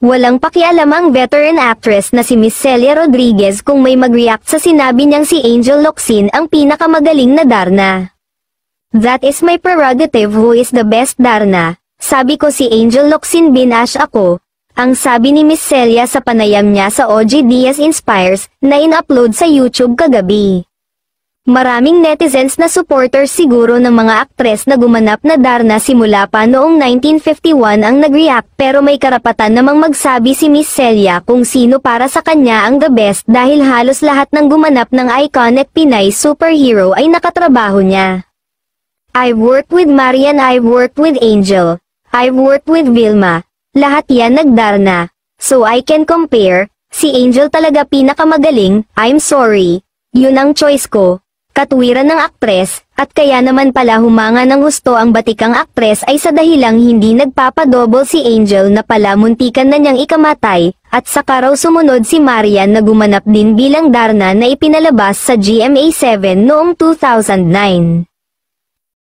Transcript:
Walang pakialam ang veteran actress na si Miss Celia Rodriguez kung may mag-react sa sinabi niyang si Angel Locsin ang pinakamagaling na Darna. That is my prerogative, who is the best Darna. Sabi ko si Angel Locsin, binash ako. Ang sabi ni Miss Celia sa panayam niya sa OG Diaz Inspires na in-upload sa YouTube kagabi. Maraming netizens na supporters siguro ng mga aktres na gumanap na Darna simula pa noong 1951 ang nag-react, pero may karapatan namang magsabi si Miss Celia kung sino para sa kanya ang the best dahil halos lahat ng gumanap ng iconic Pinay superhero ay nakatrabaho niya. I've worked with Marian, I've worked with Angel, I've worked with Vilma, lahat yan nag-Darna. So I can compare, si Angel talaga pinakamagaling, I'm sorry, yun ang choice ko. Katwiran ng aktres, at kaya naman pala humanga ng gusto ang batikang aktres ay sa dahilang hindi nagpapadouble si Angel na pala muntikan na niyang ikamatay, at saka raw sumunod si Marian na gumanap din bilang Darna na ipinalabas sa GMA7 noong 2009.